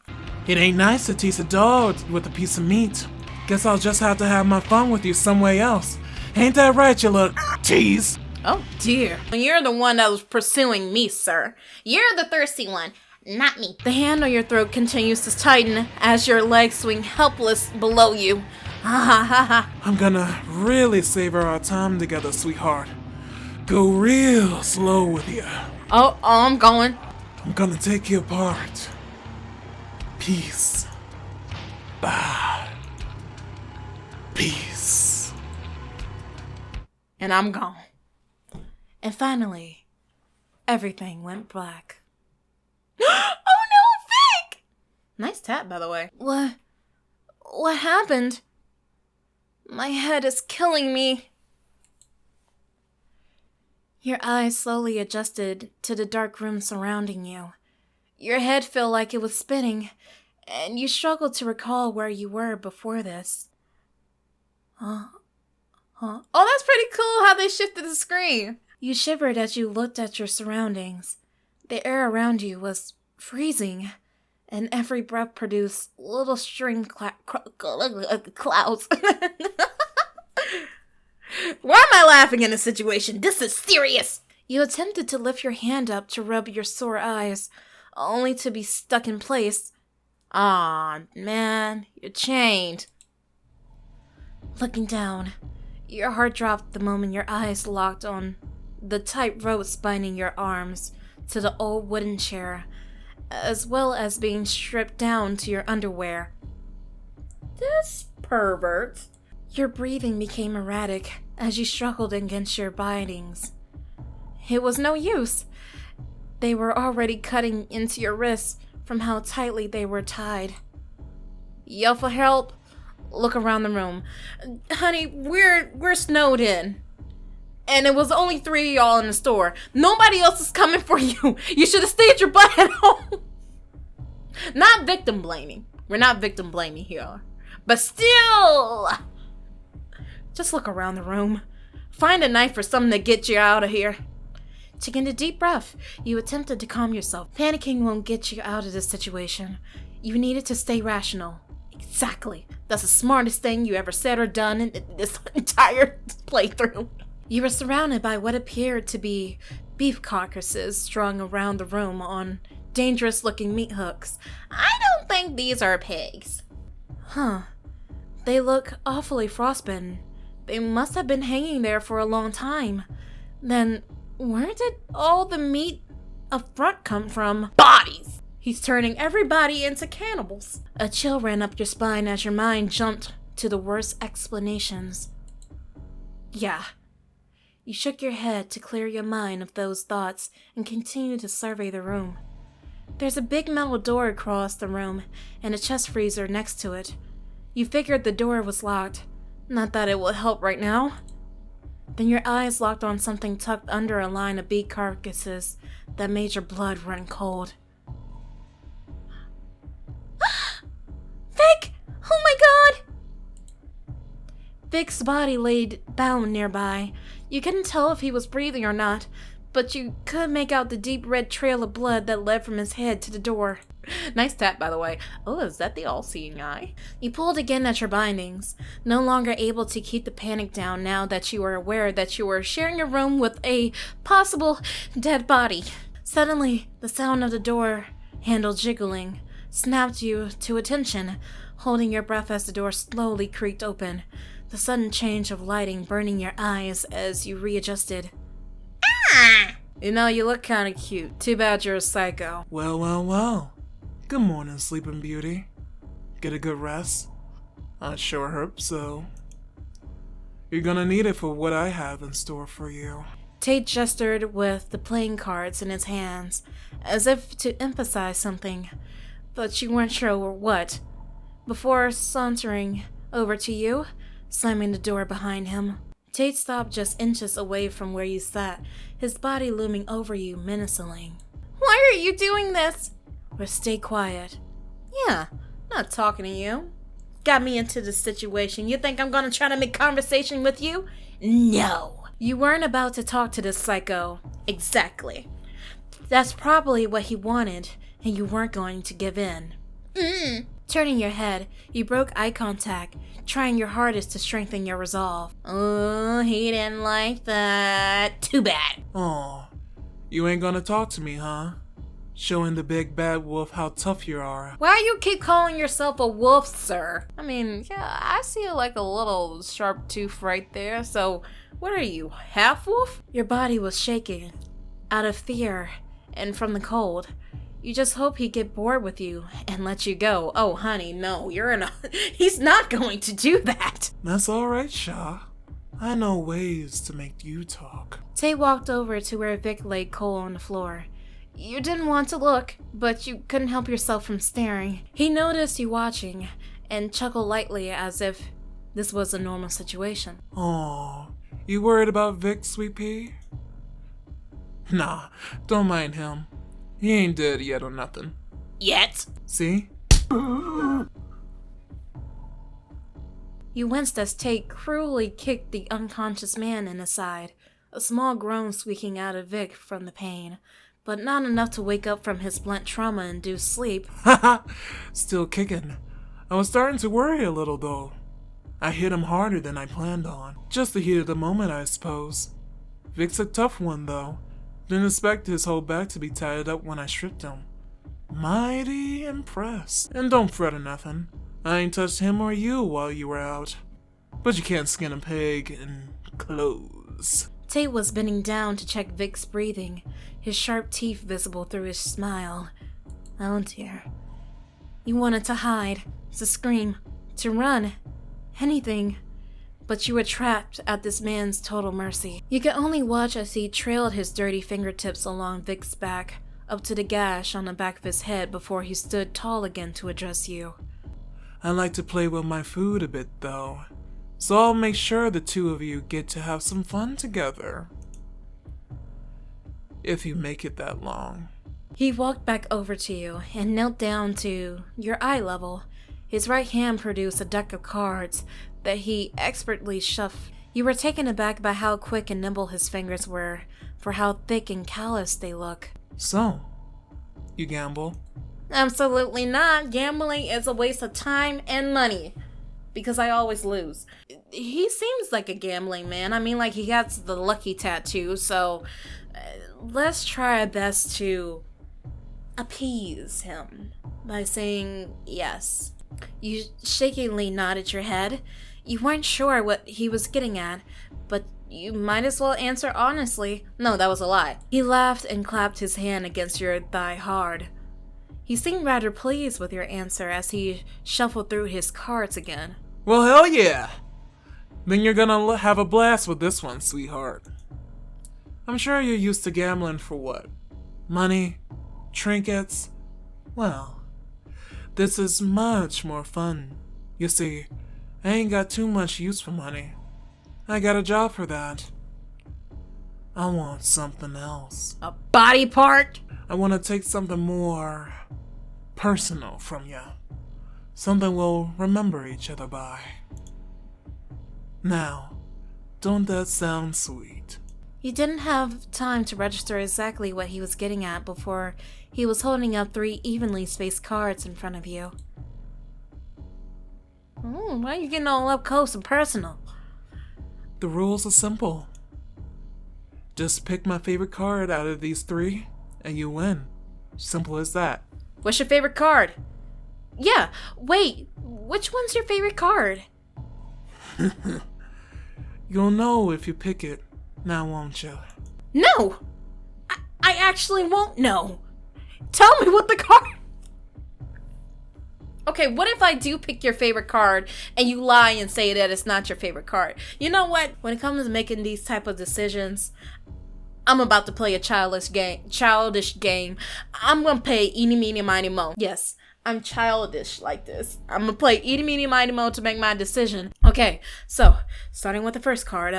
It ain't nice to tease a dog with a piece of meat. Guess I'll just have to have my fun with you some way else. Ain't that right, you little tease? Oh dear. You're the one that was pursuing me, sir. You're the thirsty one, not me. The hand on your throat continues to tighten as your legs swing helpless below you. Ha ha ha ha. I'm gonna really savor our time together, sweetheart. Go real slow with you. Oh, I'm going. I'm gonna take you apart. Peace. Bye. Peace. And I'm gone. And finally, everything went black. Oh no, Vic! Nice tap, by the way. What happened? My head is killing me. Your eyes slowly adjusted to the dark room surrounding you. Your head felt like it was spinning, and you struggled to recall where you were before this. Huh? Oh, that's pretty cool how they shifted the screen. You shivered as you looked at your surroundings. The air around you was freezing, and every breath produced little string clouds. Why am I laughing in this situation? This is serious! You attempted to lift your hand up to rub your sore eyes, only to be stuck in place. Aw, man, you're chained. Looking down, your heart dropped the moment your eyes locked on the tight ropes binding your arms to the old wooden chair, as well as being stripped down to your underwear. This pervert. Your breathing became erratic as you struggled against your bindings. It was no use. They were already cutting into your wrists from how tightly they were tied. Yell for help. Look around the room. Honey, we're snowed in. And it was only 3 of y'all in the store. Nobody else is coming for you. You should have stayed your butt at home. Not victim blaming. We're not victim blaming here. But still, just look around the room. Find a knife or something to get you out of here. Taking a deep breath, you attempted to calm yourself. Panicking won't get you out of this situation. You needed to stay rational. Exactly. That's the smartest thing you ever said or done in this entire playthrough. You were surrounded by what appeared to be beef carcasses strung around the room on dangerous-looking meat hooks. I don't think these are pigs. Huh. They look awfully frostbitten. They must have been hanging there for a long time. Then, where did all the meat up front come from? Bodies! He's turning everybody into cannibals. A chill ran up your spine as your mind jumped to the worst explanations. Yeah. You shook your head to clear your mind of those thoughts and continued to survey the room. There's a big metal door across the room and a chest freezer next to it. You figured the door was locked. Not that it would help right now. Then your eyes locked on something tucked under a line of beef carcasses that made your blood run cold. Vic! Oh my god! Vic's body laid bound nearby. You couldn't tell if he was breathing or not, but you could make out the deep red trail of blood that led from his head to the door. Nice tap, by the way. Oh, is that the all-seeing eye? You pulled again at your bindings, no longer able to keep the panic down now that you were aware that you were sharing a room with a possible dead body. Suddenly, the sound of the door handle jiggling snapped you to attention, holding your breath as the door slowly creaked open, the sudden change of lighting burning your eyes as you readjusted. Ah! You know, you look kinda cute. Too bad you're a psycho. Well, well, well. Good morning, Sleeping Beauty. Get a good rest? I sure hope so. You're gonna need it for what I have in store for you. Tate gestured with the playing cards in his hands, as if to emphasize something, but you weren't sure what, before sauntering over to you, slamming the door behind him. Tate stopped just inches away from where you sat, his body looming over you menacingly. Why are you doing this? Or stay quiet. Yeah, not talking to you. Got me into this situation. You think I'm gonna try to make conversation with you? No. You weren't about to talk to this psycho. Exactly. That's probably what he wanted, and you weren't going to give in. Turning your head, you broke eye contact, trying your hardest to strengthen your resolve. Oh, he didn't like that. Too bad. Aw, you ain't gonna talk to me, huh? Showing the big bad wolf how tough you are. Why do you keep calling yourself a wolf, sir? I mean, yeah, I see like a little sharp tooth right there, so what are you, half wolf? Your body was shaking, out of fear, and from the cold. You just hope he'd get bored with you and let you go. Oh, honey, no, he's not going to do that. That's alright, Shaw. I know ways to make you talk. Tay walked over to where Vic lay cold on the floor. You didn't want to look, but you couldn't help yourself from staring. He noticed you watching and chuckled lightly as if this was a normal situation. Aw, you worried about Vic, Sweet Pea? Nah, don't mind him. He ain't dead yet or nothing. Yet? See? You winced as Tate cruelly kicked the unconscious man in the side, a small groan squeaking out of Vic from the pain, but not enough to wake up from his blunt trauma-induced sleep. Haha, still kicking. I was starting to worry a little though. I hit him harder than I planned on. Just the heat of the moment, I suppose. Vic's a tough one though. Didn't expect his whole back to be tied up when I stripped him. Mighty impressed. And don't fret or nothing. I ain't touched him or you while you were out. But you can't skin a pig in clothes. Tate was bending down to check Vic's breathing, his sharp teeth visible through his smile. Oh dear. You wanted to hide, to scream, to run, anything. But you were trapped at this man's total mercy. You could only watch as he trailed his dirty fingertips along Vic's back, up to the gash on the back of his head before he stood tall again to address you. I like to play with my food a bit though, so I'll make sure the two of you get to have some fun together. If you make it that long. He walked back over to you and knelt down to your eye level. His right hand produced a deck of cards that he expertly shuffled. You were taken aback by how quick and nimble his fingers were, for how thick and callous they look. So, you gamble? Absolutely not. Gambling is a waste of time and money. Because I always lose. He seems like a gambling man. I mean, like, he has the lucky tattoo, so let's try our best to appease him by saying yes. You shakingly nodded your head. You weren't sure what he was getting at, but you might as well answer honestly. No, that was a lie. He laughed and clapped his hand against your thigh hard. He seemed rather pleased with your answer as he shuffled through his cards again. Well, hell yeah! Then you're gonna have a blast with this one, sweetheart. I'm sure you're used to gambling for what? Money? Trinkets? Well, this is much more fun. You see, I ain't got too much use for money. I got a job for that. I want something else. A body part? I want to take something more personal from you. Something we'll remember each other by. Now, don't that sound sweet? You didn't have time to register exactly what he was getting at before he was holding up 3 evenly spaced cards in front of you. Why are you getting all up close and personal? The rules are simple. Just pick my favorite card out of these 3, and you win. Simple as that. What's your favorite card? Yeah, wait, which one's your favorite card? You'll know if you pick it, now won't you? No! I actually won't know. Tell me what the card... Okay, what if I do pick your favorite card and you lie and say that it's not your favorite card? You know what? When it comes to making these type of decisions, I'm about to play a childish game. I'm gonna play eeny, meeny, miny, mo. Yes, I'm childish like this. I'm gonna play eeny, meeny, miny, mo to make my decision. Okay, so, starting with the first card,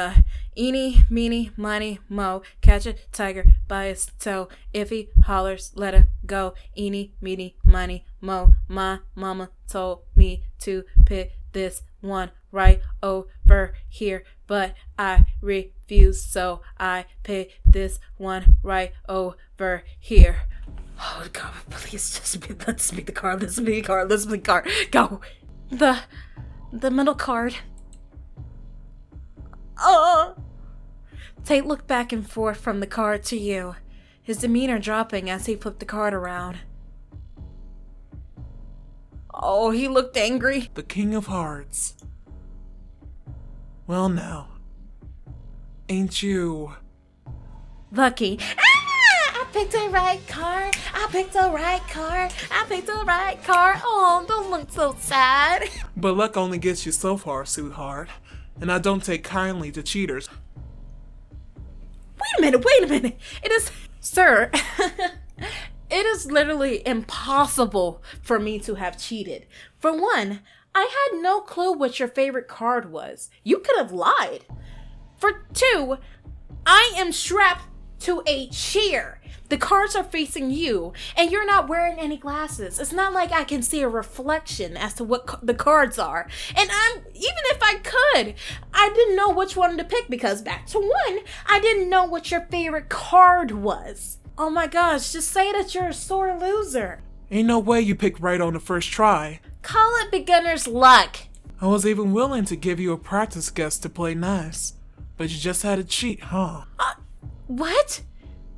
eeny, meeny, miny, mo, catch a tiger by its toe. If he hollers, let her go. Eeny, meeny, miny, mo. My mama told me to pick this one right over here, but I refuse, so I pick this one right over here. Oh God, please let's be the card, let's be the card, let's be the card. Go. The middle card. Tate looked back and forth from the card to you, his demeanor dropping as he flipped the card around. Oh, he looked angry. The King of Hearts. Well now, ain't you lucky? I picked the right card. I picked the right card. I picked the right card. Oh, don't look so sad. But luck only gets you so far, sweetheart. And I don't take kindly to cheaters. Wait a minute. It is... Sir, it is literally impossible for me to have cheated. For one, I had no clue what your favorite card was. You could have lied. For two, I am strapped to a chair. The cards are facing you, and you're not wearing any glasses. It's not like I can see a reflection as to what the cards are. And even if I could, I didn't know which one to pick because back to one, I didn't know what your favorite card was. Oh my gosh, just say that you're a sore loser. Ain't no way you picked right on the first try. Call it beginner's luck. I was even willing to give you a practice guess to play nice, but you just had to cheat, huh? What?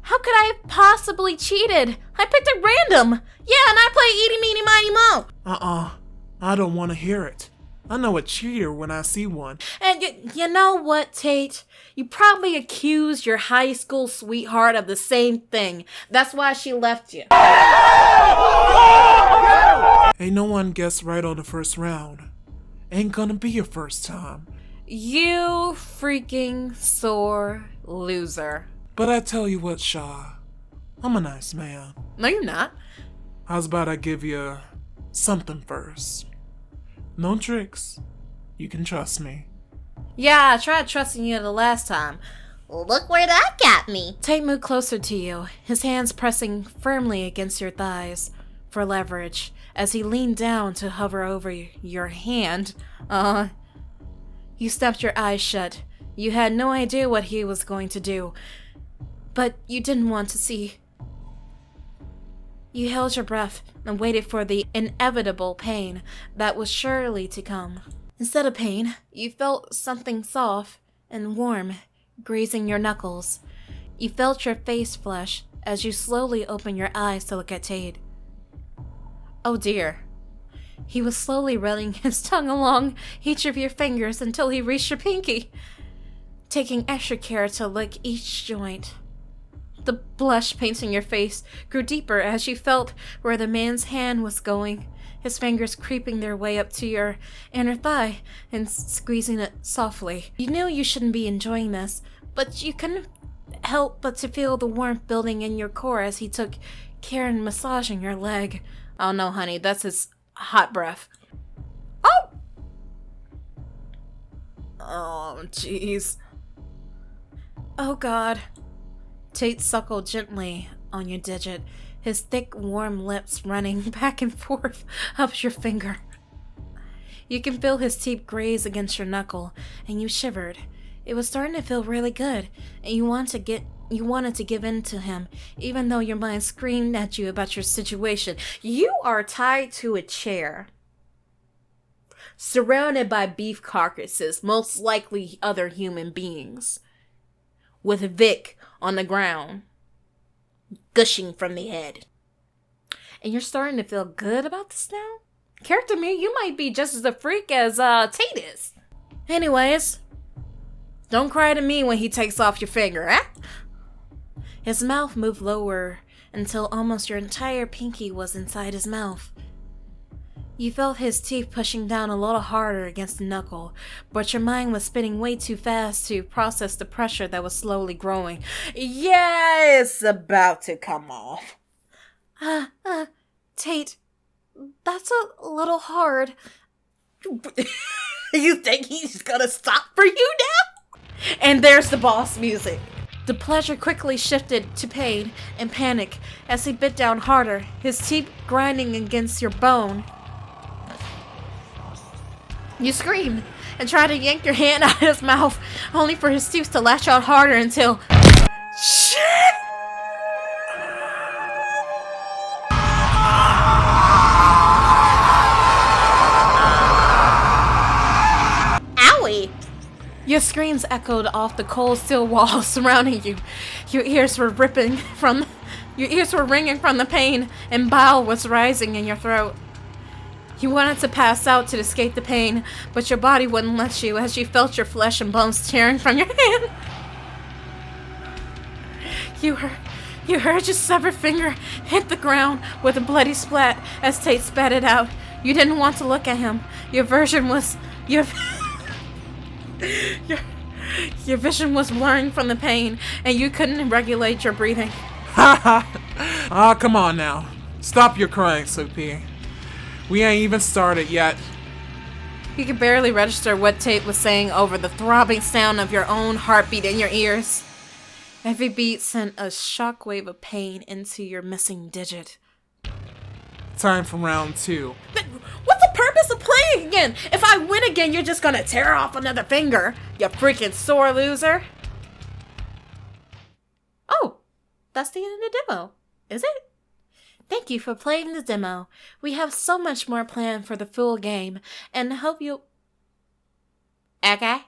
How could I have possibly cheated? I picked it random. Yeah, and I play eeny, meeny, miny, mo. I don't want to hear it. I know a cheater when I see one. And you know what, Tate? You probably accused your high school sweetheart of the same thing. That's why she left you. Ain't no one guessed right on the first round. Ain't gonna be your first time. You freaking sore loser. But I tell you what, Shaw. I'm a nice man. No, you're not. How's about I give you something first? No tricks. You can trust me. Yeah, I tried trusting you the last time. Look where that got me. Tate moved closer to you, his hands pressing firmly against your thighs for leverage as he leaned down to hover over your hand. You snapped your eyes shut. You had no idea what he was going to do, but you didn't want to see. You held your breath and waited for the inevitable pain that was surely to come. Instead of pain, you felt something soft and warm grazing your knuckles. You felt your face flush as you slowly opened your eyes to look at Tate. Oh dear. He was slowly running his tongue along each of your fingers until he reached your pinky, taking extra care to lick each joint. The blush painting your face grew deeper as you felt where the man's hand was going, his fingers creeping their way up to your inner thigh and squeezing it softly. You knew you shouldn't be enjoying this, but you couldn't help but to feel the warmth building in your core as he took care in massaging your leg. Oh no, honey, that's his hot breath. Oh, jeez. Oh God. Tate suckled gently on your digit, his thick, warm lips running back and forth up your finger. You can feel his teeth graze against your knuckle, and you shivered. It was starting to feel really good, and you wanted to give in to him, even though your mind screamed at you about your situation. You are tied to a chair, surrounded by beef carcasses, most likely other human beings, with Vic on the ground, gushing from the head. And you're starting to feel good about this now? Character me, you might be just as a freak as Tate is. Anyways, don't cry to me when he takes off your finger, eh? His mouth moved lower until almost your entire pinky was inside his mouth. You felt his teeth pushing down a little harder against the knuckle, but your mind was spinning way too fast to process the pressure that was slowly growing. Yeah, it's about to come off. Tate, that's a little hard. You think he's gonna stop for you now? And there's the boss music. The pleasure quickly shifted to pain and panic as he bit down harder, his teeth grinding against your bone. You screamed and tried to yank your hand out of his mouth, only for his teeth to lash out harder until... Shit! Owie! Your screams echoed off the cold steel walls surrounding you. Your ears were ringing from the pain, and bile was rising in your throat. You wanted to pass out to escape the pain, but your body wouldn't let you as you felt your flesh and bones tearing from your hand. You heard your severed finger hit the ground with a bloody splat as Tate spat it out. You didn't want to look at him. Your vision was blurring from the pain, and you couldn't regulate your breathing. Ha ha! Ah, come on now. Stop your crying, Sophie. We ain't even started yet. You could barely register what Tate was saying over the throbbing sound of your own heartbeat in your ears. Every beat sent a shockwave of pain into your missing digit. Time for round 2. But what's the purpose of playing again? If I win again, you're just gonna tear off another finger, you freaking sore loser. Oh, that's the end of the demo, is it? Thank you for playing the demo. We have so much more planned for the full game, and hope you... Okay.